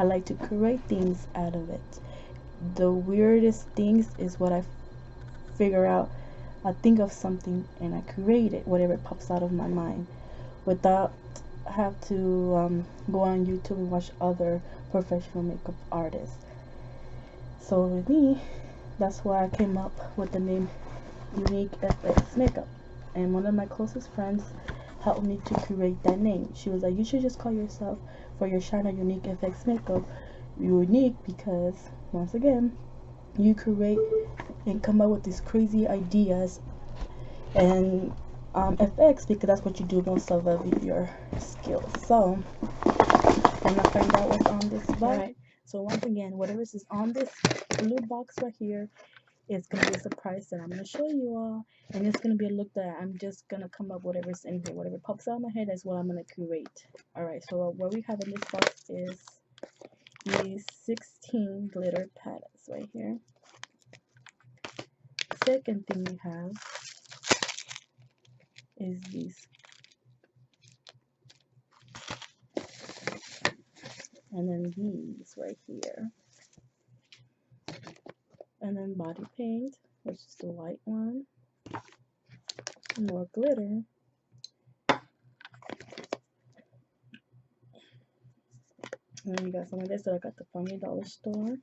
like to create things out of it. The weirdest things is what I figure out. I think of something and I create it, whatever pops out of my mind, without have to go on YouTube and watch other professional makeup artists. So with me, that's why I came up with the name UniqueFX and one of my closest friends helped me to create that name. She was like, you should just call yourself, for your channel, UniqueFX Makeup, unique, because once again, you create and come up with these crazy ideas, and FX because that's what you do most of your skills. So I'm gonna find out what's on this box. Right. So once again, whatever is on this blue box right here, it's gonna be a surprise that I'm gonna show you all, and it's gonna be a look that I'm just gonna come up whatever's in here, whatever pops out of my head is what I'm gonna create. All right, so what we have in this box is these 16 glitter palettes right here. Second thing we have is these, and then these right here, and then body paint, which is the white one, more glitter, and then you got some of this that I got the from the dollar store.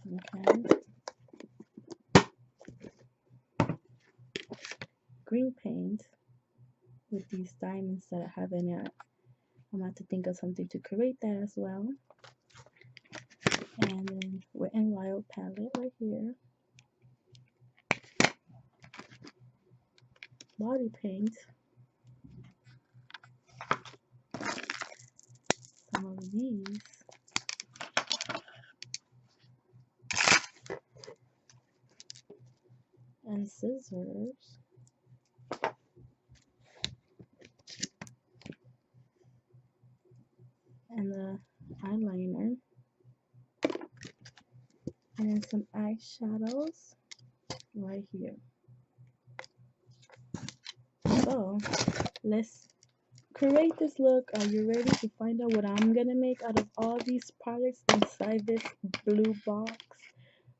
Okay. Green paint with these diamonds that I have in it. I'm going to have to think of something to create that as well. And then Wet n Wild palette right here. Body paint. Some of these. And scissors. And the eyeliner. And then some eyeshadows right here. So let's create this look. Are you ready to find out what I'm gonna make out of all these products inside this blue box?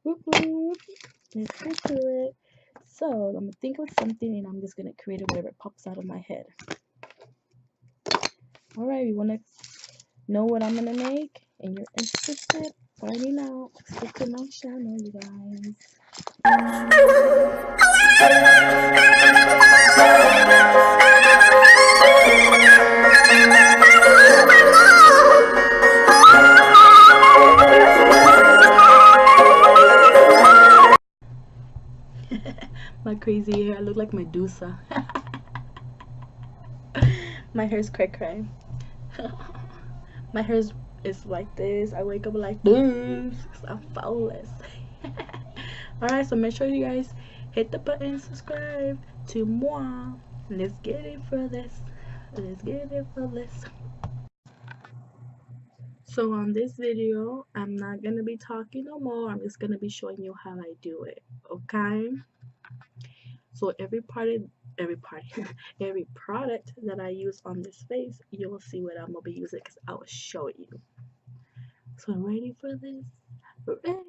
Whoop whoop. Let's get to it. So I'm gonna think of something and I'm just gonna create it whatever pops out of my head. Alright, you wanna know what I'm gonna make and you're interested? Finding out, stick to my channel, you guys. My crazy hair, I look like Medusa. My hair's cray. My hair is like this. I wake up like this. I'm flawless. Alright, so make sure you guys hit the button and subscribe to moi. Let's get it for this. Let's get it for this. So on this video, I'm not gonna be talking no more. I'm just gonna be showing you how I do it. Okay? So every product that I use on this face, you will see what I'm gonna be using because I will show you. So ready for this? Ready?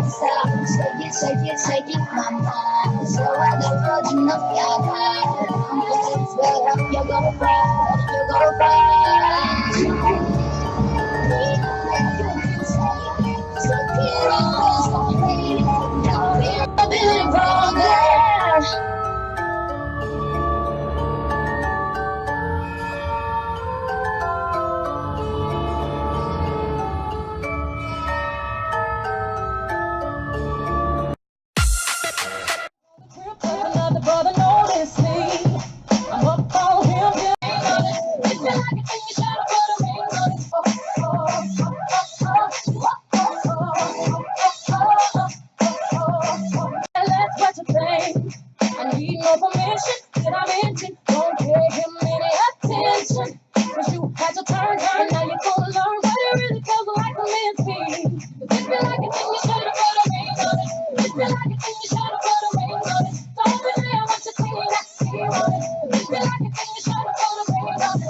Take it, my mind. So I got virgin of your heart. Swear up, you go far, you go far. So keep on, don't be wrong, girl. Another brother noticed me. I'm up on him. It's been like a thing you try to put a ring on his That's what you think. I need no permission. Did I mention? Don't pay him any attention. Cause you had your turn, and now you're gonna learn what it really feels like a man's feeling. It's been like a thing you should have put a ring on it. It's been like a thing you should have put a ring on it. Don't be there what you're thinking, I see on it. It's been like a thing you should have put a ring on it.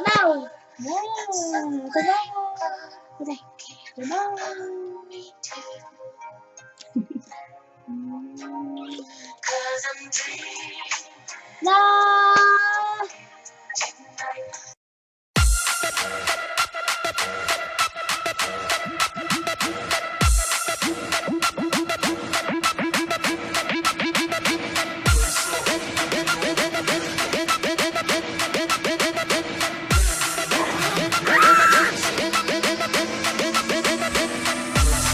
No. No.